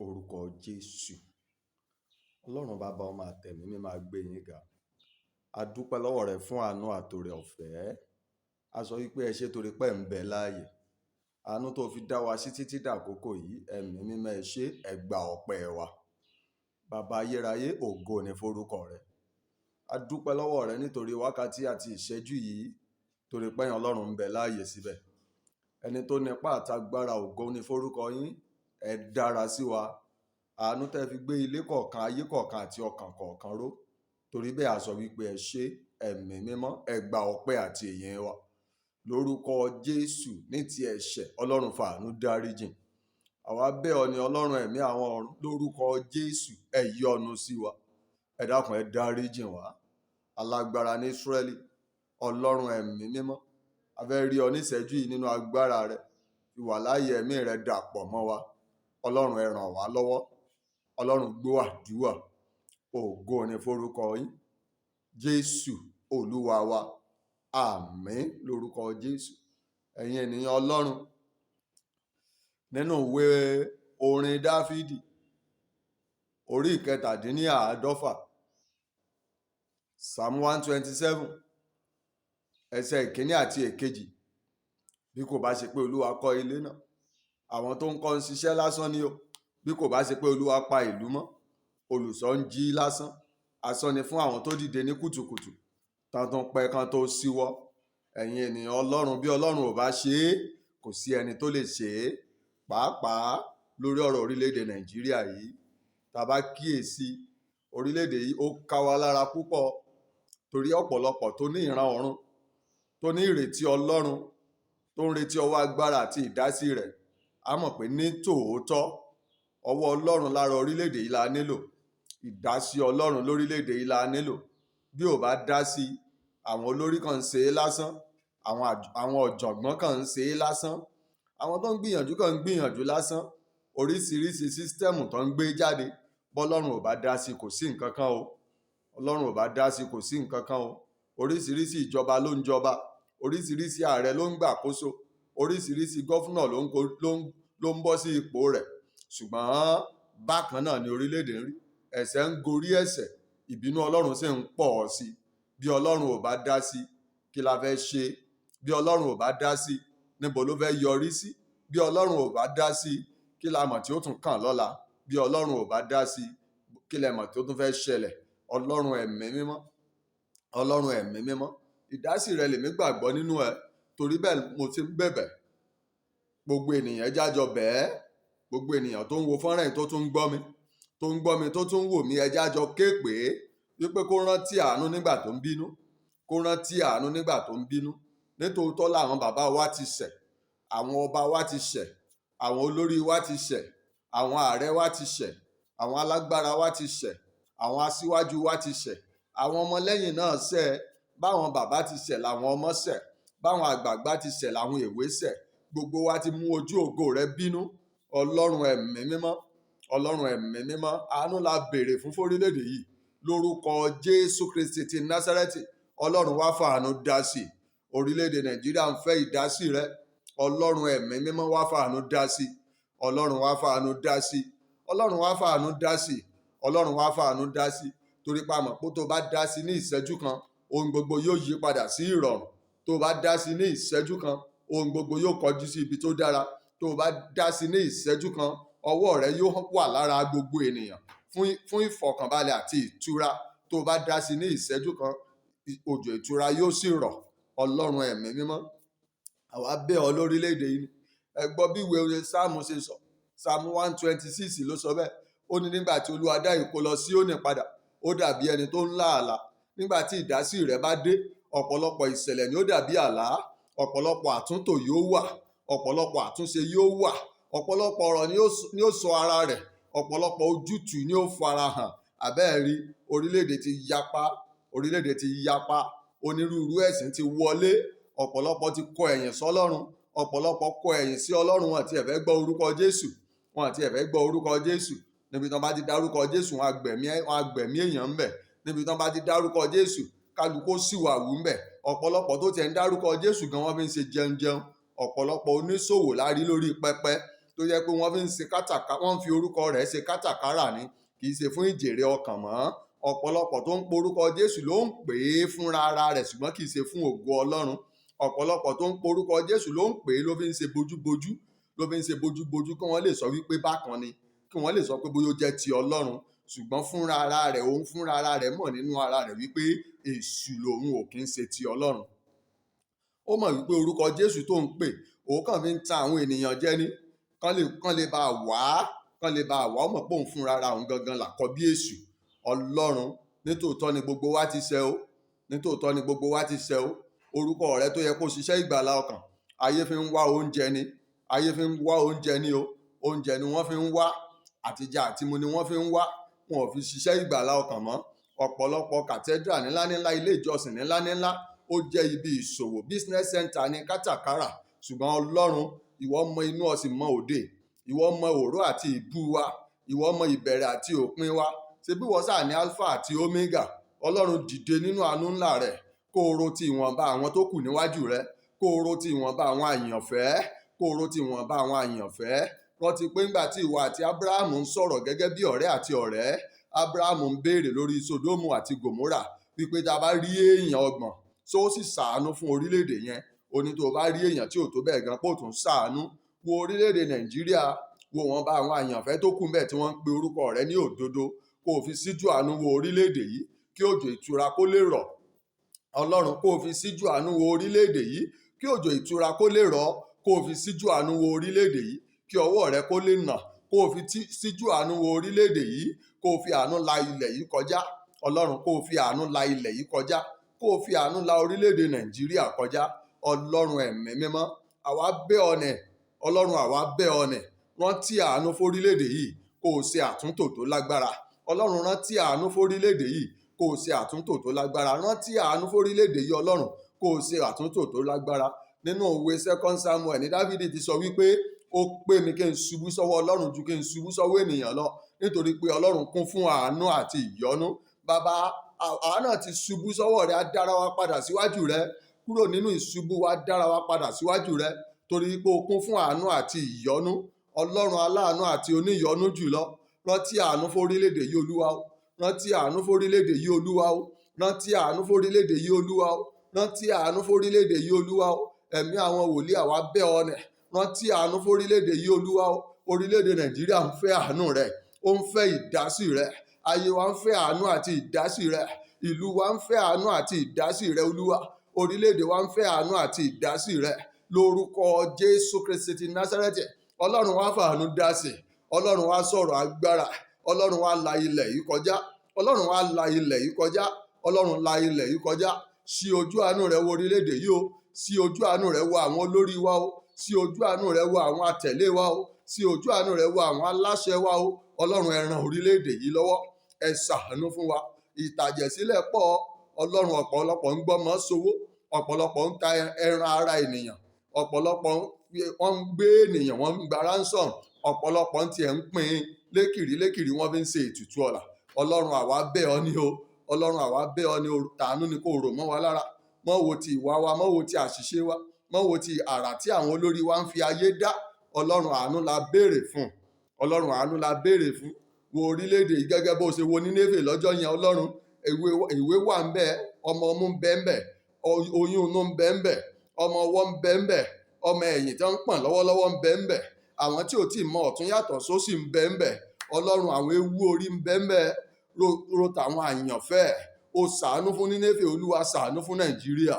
Orúkọ Jésù. Ọlọ́run bàbá ọmọ àtẹ̀mí mi máa gbé yín ga. A dúpẹ́ lọ́wọ́ rẹ fún àánú àtòrè ọ̀fẹ́. A sọ wípé ẹ ṣé torí pé ẹ̀ ń bẹ láàyè. Àánú tó fi dá wa sí títí dàkókò yìí, ẹ̀mí mímọ́ ẹ ṣé, ẹ gba ọpẹ́ wa. Bàbá ayérayé, ògo ni forúkọ rẹ. A dúpẹ́ lọ́wọ́ rẹ nítorí wákàtí àti ìṣẹ́jú yìí, torí pé ẹ̀yin Ọlọ́run ń bẹ láàyè síbẹ̀. Ẹni tó nípa àtagbára, ògo ni forúkọ yín. Ẹ dára sí wa. Àánú tẹ́ fi gbé ilé kọ̀ọ̀kan, ayé kọ̀ọ̀kan àti ọkàn kọ̀ọ̀kan ró. Torí bẹ́ẹ̀ a sọ wípé ẹ ṣé, ẹ̀mí mímọ́, ẹ gba ọpẹ́ àti ìyìn wa. Lórúkọ Jésù, ní ti ẹ̀ṣẹ̀, Ọlọ́run fàánú dáríjìn. Àwa bẹ̀ ọ́ ní Ọlọ́run ẹ̀mí àwọn ọ̀run, lórúkọ Jésù, ẹ yọ́nú sí wa. Ẹ dákun ẹ dáríjìn wá. Alagbara ní Ísírẹ́lì, Ọlọ́run ẹ̀mí mímọ́, a fẹ́ rí ọ níṣẹ́jú yìí nínú agbára rẹ. Ìwàláàyè ẹ̀mí rẹ dàpọ̀ mọ́ wa. Ọlọ́run ẹ ràn wá lọ́wọ́. Ọlọ́run gbọ́ àdúrà. Ògo ni forúkọ yín. Jésù Olúwa wa. Àmín lórúkọ Jésù. Ẹ̀yin ènìyàn Ọlọ́run, nínú ìwé orin Dáfídì, orí 17, Psalm 127, ẹsẹ̀ ìkíní àti èkejì. Bí kò bá ṣe pé Olúwa kọ́ ilé náà, àwọn tó ń kọ́ ń ṣiṣẹ́ lásán ni o. Bí kò bá ṣe pé Olúwa pa ìlú mọ́, olùṣọ́ ń jí lásán. Asán ni fún àwọn tó dìde ní kùtùkùtù, tán tún pẹ́ kan tó ṣíwọ́. Ẹ̀yin ènìyàn Ọlọ́run, bí Ọlọ́run ò bá ṣe é, kò sí ẹni tó lè ṣe é. Pàápàá lórí ọ̀rọ̀ orílẹ̀-èdè Nàìjíríà yìí, tá bá kíyèsí, orílẹ̀-èdè yìí ó ká wa lára púpọ̀. Torí ọ̀pọ̀lọpọ̀ tó ní ìran ọ̀run, tó ní ìrètí Ọlọ́run, tó ń retí ọwọ́ agbára àti ìdásí rẹ̀, a mọ̀ pé ní tòótọ́ ọwọ́ Ọlọ́run lára orílẹ̀-èdè yìí la nílò. Ìdásí Ọlọ́run lórílẹ̀-èdè yìí la nílò. Bí ò bá dá sí, àwọn olórí kan ń ṣe é lásán, àwọn ọ̀jọ̀gbọ́n kan ń ṣe é lásán, àwọn tó ń gbìyànjú kan ń gbìyànjú lásán. Oríṣiríṣi sísítẹ́ẹ̀mù tó ń gbé jáde, bọ́lọ́run ò bá dá sí kò sí nǹkan kan o. Ọlọ́run ò bá dá sí kò sí nǹkan kan o. Oríṣiríṣi ìjọba ló ń jọba, oríṣiríṣi ààrẹ ló ń gbàkóso, oríṣiríṣi gọ́fúnà ló ń bọ́ sí ipò rẹ̀. Ṣùgbọ́n bákan náà ni orílẹ̀-èdè ń rí. Ẹ̀ṣẹ̀ ń gorí ẹ̀ṣẹ̀, ìbínú Ọlọ́run sì ń pọ̀ sí. Bí Ọlọ́run ò bá dá sí, kí la fẹ́ ṣe? Bí Ọlọ́run ò bá dá sí, níbo ló fẹ́ yọrí sí? Bí Ọlọ́run ò bá dá sí, kí la mọ̀ tí ó tún kàn lọ́la? Bí Ọlọ́run ò bá dá sí, kí lẹ mọ̀ tí ó tún fẹ́ ṣẹlẹ̀? Ọlọ́run ẹ̀mí mímọ́, Ọlọ́run ẹ̀mí mímọ́, ìdásí rẹ lèmi gbàgbọ́ nínú ẹ. Torí bẹ́ẹ̀ mo ti ń bẹ̀bẹ̀. Gbogbo ènìyàn jájọ bẹ́ẹ̀. Gbogbo ènìyàn tó ń wo fọ́nrán yìí tó tún ń gbọ́ mi, tó tún ń wò mí, ẹ jájọ ké pé wípé kó rántí àánú nígbà tó ń bínú. Kó rántí àánú nígbà tó ń bínú. Nítòótọ́ làwọn bàbá wa ti ṣẹ̀, àwọn ọba wa ti ṣẹ̀, àwọn olórí wa ti ṣẹ̀, àwọn ààrẹ wa ti ṣẹ̀, àwọn alágbára wa ti ṣẹ̀, àwọn aṣíwájú wa ti ṣẹ̀, àwọn ọmọlẹ́yìn náà ṣẹ̀. Báwọn bàbá ti ṣẹ̀ làwọn ọmọ ṣẹ̀, báwọn àgbààgbà ti ṣẹ̀ làwọn èwe ṣẹ̀. Gbogbo wa ti mú ojú ògo rẹ bínú. Ọlọ́run ẹ̀mí mímọ́, Ọlọ́run ẹ̀mí mímọ́, àánú la béèrè fún fórílẹ̀-èdè yìí. Lórúkọ Jésù Kristi ti Násárẹ́tì, Ọlọ́run wá fàánú dá sí. Orílẹ̀-èdè Nàìjíríà ń fẹ́ ìdásí rẹ. Ọlọ́run ẹ̀mí mímọ́ wá fàánú dá sí. Ọlọ́run wá fàánú dá sí. Ọlọ́run wá fàánú dá sí. Ọlọ́run wá fàánú dá sí. Torí pa mọ̀ pé tó bá dá sí ní ìṣẹ́jú kan, ohun gbogbo yóò yí padà sí ìrọ̀rùn. Tó bá dá sí ní ìṣẹ́jú kan, ohun gbogbo yóò kọjú sí ibi tó dára. Tó bá dá sí ní ìṣẹ́jú kan, ọwọ́ rẹ yóò wà lára gbogbo ènìyàn fún ìfọ̀kànbalẹ̀ àti ìtura. Tó bá dá sí ní ìṣẹ́jú kan, òjò ìtura yóò sì rọ̀. Ọlọ́run ẹ̀mí mímọ́, àwa bẹ̀ ọ́ lórílẹ̀-èdè yìí. Ẹ gbọ́ bí ìwé Sáàmù ṣe sọ. Psalm 126 ló sọ bẹ́ẹ̀. Ó ní nígbà tí Olúwa dá ìkólọ Síónì padà, ó dàbí ẹni tó ń lá àlá. Nígbà tí ìdásí rẹ bá dé, ọ̀pọ̀lọpọ̀ ìṣẹ̀lẹ̀ ni ó dàbí àlá. Ọ̀pọ̀lọpọ̀ àtúntò yóò wà, ọ̀pọ̀lọpọ̀ àtúnṣe yóò wà, ọ̀pọ̀lọpọ̀ ọ̀rọ̀ ni ó sọ ara rẹ̀, ọ̀pọ̀lọpọ̀ ojútùú ni ó farahàn. Àbẹ́ẹ̀rí, orílẹ̀-èdè ti yapa, orílẹ̀-èdè ti yapa, onírúurú ẹ̀sìn ti wọlé, ọ̀pọ̀lọpọ̀ ti kọ ẹ̀yìn sọ́lọ́run, ọ̀pọ̀lọpọ̀ kọ ẹ̀yìn sí Ọlọ́run. Wọn àti ẹ̀fẹ́ gbọ́ orúkọ Jésù, wọn àti ẹ̀fẹ́ gbọ́ orúkọ Jésù. Níbi tí wọ́n bá ti dárúkọ Jésù, wọn agbẹ̀mí èèyàn ń bẹ̀. Níbi tí wọ́n bá ti dárúkọ Jésù, kálukú sì wà wù ń bẹ̀. Ọ̀pọ̀lọpọ̀ tó tiẹ̀ ń dárúkọ Jésù gan wọ́n fi ń ṣe jẹun. Ọ̀pọ̀lọpọ̀ oníṣòwò la rí lórí pẹpẹ tó jẹ́ pé wọ́n fi ń ṣe kátàkárà, wọ́n ń fi orúkọ rẹ̀ ṣe kátàkárà ni, kì í ṣe fún ìjèrè ọkàn mọ́. Ọ̀pọ̀lọpọ̀ tó ń porúkọ Jésù ló ń pè é fúnra ara rẹ̀ ṣùgbọ́n kì í ṣe fún ògo Ọlọ́run. Ọ̀pọ̀lọpọ̀ tó ń porúkọ Jésù ló ń pè é ló fi ń ṣe bójúbójú, ló fi ń ṣe bójúbójú kí wọ́n lè sọ wípé bákan ni, kí wọ́n lè sọ pé bóyá ó jẹ́ ti Ọlọ́run, ṣùgbọ́n fúnra ara rẹ̀, òun fúnra ara rẹ̀ mọ̀ nínú ara rẹ̀ wípé èṣù lòun, ò kì í ṣe ti Ọlọ́run. Ó mọ̀ wípé orúkọ Jésù tó ń pè, òun kàn fi ń ta àwọn ènìyàn jẹ ni, kán lè bá wá, ó mọ̀ pé òun fúnra ara òun gangan làkọ́bí èṣù. Ọlọ́run, nítòótọ́ ni gbogbo wa ti ṣẹ̀ o, nítòótọ́ ni gbogbo wa ti ṣẹ̀ o. Orúkọ rẹ tó yẹ kó ṣiṣẹ́ ìgbàlà ọkàn, ayé fi ń wá oúnjẹ ni, ayé fi ń wá oúnjẹ ni o, oúnjẹ ni wọ́n fi ń wá, àtijẹ àtimu ni wọ́n fi ń wá, wọn ò fi ṣiṣẹ́ ìgbàlà ọkàn mọ́. Ọ̀pọ̀lọpọ̀ cathedral ńláńlá, ilé ìjọsìn ńláńlá, ó jẹ́ ibi ìṣòwò, business center ní kátàkárà. Ṣùgbọ́n Ọlọ́run, ìwọ mọ inú, o sì mọ òde, ìwọ mọ òró àti ìbú wa, ìwọ mọ ìbẹ̀rẹ̀ àti òpin wa. Ṣebí ìwọ sáà ní alpha àti omega. Ọlọ́run, dìde nínú àánú ńlá rẹ̀, kó o ro ti ìwọ̀nba àwọn tó kù níwájú rẹ, kó o ro ti ìwọ̀nba àwọn àyànfẹ́, kó o ro ti ìwọ̀nba àwọn àyànfẹ́. Rántí pé ńgbà tí ìwọ àti Ábúráhámù ń sọ̀rọ̀ gẹ́gẹ́ bí ọ̀rẹ́ àti ọ̀rẹ́, Ábúráhámù ń béèrè lórí Sódómù àti Gòmórà wípé tá a bá rí èèyàn 30 tó sì ṣàánú fún orílẹ̀-èdè yẹn, ó ní tó bá rí èèyàn tí ò tó bẹ́ẹ̀ gan pò tún ṣàánú. Wo orílẹ̀-èdè Nàìjíríà, wo wọn bá àwọn àyànfẹ́ tó kù ńbẹ̀ tí wọ́n ń pe orúkọ rẹ ní òdodo, kó o fi síjú àánú wo orílẹ̀-èdè yìí kí òjò ìtura kó lè rọ̀. Ọlọ́run, kó o fi síjú àánú wo orílẹ̀-èdè yìí kí òjò ìtura kó lè rọ̀, kó o fi síjú àánú wo orílẹ̀-èdè yìí kí ọwọ́ rẹ kó lè nà, kó o fi síjú àánú wo orílẹ̀-èdè yìí, kó o fi àánú la ilẹ̀ yìí kọjá. Ọlọ́run, kó o fi àánú la ilẹ̀ yìí kọjá, kó o fi àánú la orílẹ̀-èdè Nàìjíríà kọjá. Ọlọ́run ẹ̀mí mímọ́, àwa bẹ̀ ọ́ nẹ̀, Ọlọ́run àwa bẹ̀ ọ́ nẹ̀, rántí àánú fórílẹ̀-èdè yìí, kó o ṣe àtúntò tó lágbára. Ọlọ́run, rántí àánú fórílẹ̀-èdè yìí, kó o ṣe àtúntò tó lágbára. Rántí àánú fórílẹ̀-èdè yìí Ọlọ́run, kó o ṣe àtúntò tó lágbára. Nínú òwe 2 Samuel ní Dáfídì ti sọ wípé ó pé mi kí n ṣubú sọ́wọ́ Ọlọ́run ju kí n ṣubú sọ́wọ́ ènìyàn lọ, nítorí pé Ọlọ́run kún fún àánú àti ìyọ́nú. Bàbá, àwa náà ti ṣubú sọ́wọ́ rẹ, á dára wa padà síwájú rẹ, kúrò nínú ìṣubú wa, dára wa padà síwájú rẹ, torí pé o kún fún àánú àti ìyọ́nú. Ọlọ́run aláàánú àti oníyọ́nú jùlọ, rántí àánú fórílẹ̀-èdè yìí Olúwa o, rántí àánú fórílẹ̀-èdè yìí Olúwa o, rántí àánú fórílẹ̀-èdè yìí Olúwa o, rántí àánú fórílẹ̀-èdè yìí Olúwa o. Ẹ̀mí àwọn wòlíì, àwa bẹ̀ ọ́ nẹ̀, rántí àánú fórílẹ̀-èdè yìí Olúwa o. Orílẹ̀-èdè Nàìjíríà ń fẹ́ àánú rẹ, ó ń fẹ́ ìdásí rẹ, ayé wa ń fẹ́ àánú àti ìdásí rẹ, ìlú wa ń fẹ́ àánú àti ìdásí rẹ Olúwa. Orílẹ̀-èdè wa ń fẹ́ àánú àti ìdásí rẹ, lórúkọ Jésù Kristi ti Násárẹ́tì. Ọlọ́run wá fàánú dá sí, Ọlọ́run wá sọ̀rọ̀ agbára, Ọlọ́run wá la ilẹ̀ yìí kọjá, Ọlọ́run wá la ilẹ̀ yìí kọjá, Ọlọ́run la ilẹ̀ yìí kọjá. Ṣí ojú àánú rẹ wo orílẹ̀-èdè yìí o, ṣí ojú àánú rẹ wo àwọn olórí wa o, ṣí ojú àánú rẹ wo àwọn àtẹ̀lé wa o, ṣí ojú àánú rẹ wo àwọn aláṣẹ wa o. Ọlọ́run, ẹ ràn orílẹ̀-èdè yìí lọ́wọ́, ẹ ṣàánú fún wa. Ìtàjẹ̀sílẹ̀ pọ̀, Ọlọ́run, ọ̀pọ̀lọpọ̀ ń gbọ́mọ sowó, ọ̀pọ̀lọpọ̀ ń ta ẹran ara ènìyàn, ọ̀pọ̀lọpọ̀ wọ́n ń gbé ènìyàn, wọ́n ń gba ransom, ọ̀pọ̀lọpọ̀ tiẹ̀ ń pín lékìrí wọ́n fi ń ṣe ètùtù ọ̀la. Ọlọ́run, àwa bẹ̀ ọ́ ní o, Ọlọ́run, àwa bẹ̀ ọ́ ní o, tàánú ni kó rò mọ́ wa lára. Mọ́ wo ti ìwà wa, mọ́ wo ti àṣìṣe wa, mọ́ wo ti àrà tí àwọn olórí wa ń fi ayé dá. Ọlọ́run, àánú la béèrè fún, Ọlọ́run, àánú la béèrè fún. Wo orílẹ̀-èdè yìí gẹ́gẹ́ bó ṣe wo ní Nfe lọ́jọ́ yẹn Ọlọ́run. Ìwé wà ń bẹ, ọmọ ọmú ń bẹ ń bẹ, oyún inú ń bẹ ń bẹ, ọmọ ọwọ́ ń bẹ ń bẹ, ọmọ ẹ̀yìn tí wọ́n ń pọ̀n lọ́wọ́lọ́wọ́ ń bẹ ń bẹ, àwọn tí ò tí ì mọ ọ̀tún yàtọ̀ sósì ń bẹ ń bẹ. Ọlọ́run, àwọn ewu orí ń bẹ ń bẹ, ro tàwọn àyànfẹ́. O ṣàánú fún Nínẹ́fẹ̀ Olúwa, ṣàánú fún Nàìjíríà.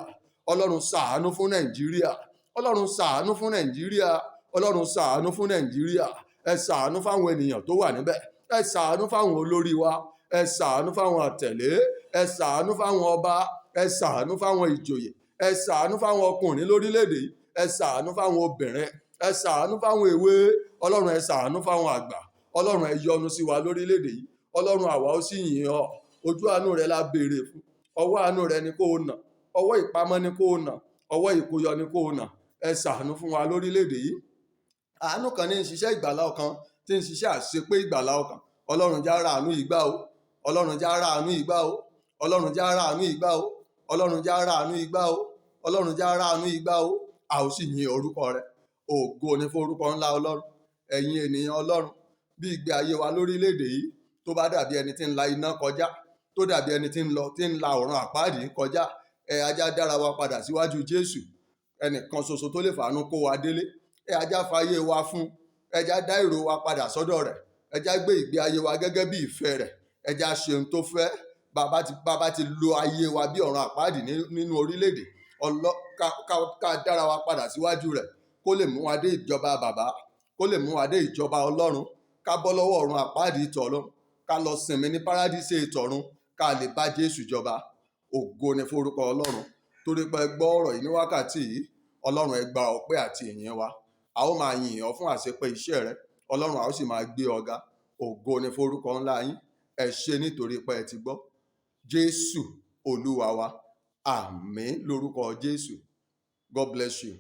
Ọlọ́run, ṣàánú fún Nàìjíríà. Ọlọ́run, ṣàánú fún Nàìjíríà. Ọlọ́run, ṣàánú fún Nàìjíríà. Ẹ ṣàánú fáwọn ènìyàn tó wà níbẹ̀, ẹ ṣàánú fáwọn olórí wa, ẹ ṣàánú fáwọn àtẹ̀lé, ẹ ṣàánú fáwọn ọba, ẹ ṣàánú fáwọn ìjòyè, ẹ ṣàánú fáwọn ọkùnrin lórílẹ̀-èdè yìí, ẹ ṣàánú fáwọn obìnrin, ẹ ṣàánú fáwọn èwe. Ọlọ́run, ẹ ṣàánú fáwọn àgbà. Ọlọ́run, ẹ yọ́nú sí wa lórílẹ̀-èdè yìí. Ọlọ́run, àwa ó sì yìn ọ́. Ojú àánú rẹ la béèrè fún, ọwọ́ àánú rẹ ni kó o nà, ọwọ́ ìpamọ́ ni kó o nà, ọwọ́ ìkóyọ ni kó o nà. Ẹ ṣàánú fún wa lórílẹ̀-èdè yìí. Àánú kan ní ń ṣiṣẹ́ ìgbàlá ọkàn, tí ń ṣiṣẹ́ àṣepé ìgbàlá ọkàn. Ọlọ́run, já ra àánú yìí gbà o, Ọlọ́run, já ra àánú yìí gbà o, Ọlọ́run, já ra àánú yìí gbà o, Ọlọ́run, já ra àánú yìí gbà o, Ọlọ́run, já ra àánú yìí gbà o. A ó sì yin orúkọ rẹ. Ògo ni fún orúkọ ńlá Ọlọ́run. ẹ̀yin ènìyàn Ọlọ́run, bí ìgbé ayé wa lórílẹ̀‐èdè yìí tó bá dàbí ẹni tí ń la iná kọjá, tó dàbí ẹni tí ń la ọ̀run àpáàdì kọjá, ajá dára wa padà síwájú Jésù, ẹnìkan ṣoṣo tó lè fàánú kó wa délé. Ajá fayé wa fún, ẹjá dá èrò wa padà sọ́dọ̀ rẹ̀, ẹjá gbé ìgbé ayé wa gẹ́gẹ́ bí ìfẹ́ rẹ̀, ẹjá ṣe ohun tó fẹ́. Bàbá ti lo ayé wa bí ọ̀run àpáàdì nínú orílẹ̀-èdè, ká dára wa padà síwájú rẹ̀, kó lè mú wa dé ìjọba bàbá, kó lè mú wa dé ìjọba Ọlọ́run, ká bọ́ lọ́wọ́ ọ̀run àpáàdì tọ̀run, ká lọ sinmi ní párádísè tọ̀run, ká lè bá Jésù jọba. Ògo ni forúkọ Ọlọ́run. Torí pé ẹ gbọ́ ọ̀rọ̀ yìí ní wákàtí yìí, Ọlọ́run ẹ gba ọpẹ́ àti ìyìn wa. A ó máa yìn ọ́ fún àṣepé iṣẹ́ rẹ, Ọlọ́run a ó sì máa gbé ọ ga. Ògo ni forúkọ ńlá yín. Ẹ ṣé nítorí pé ẹ ti gbọ́. Jésù Olúwa wa. Àmín lórúkọ Jésù. God bless you.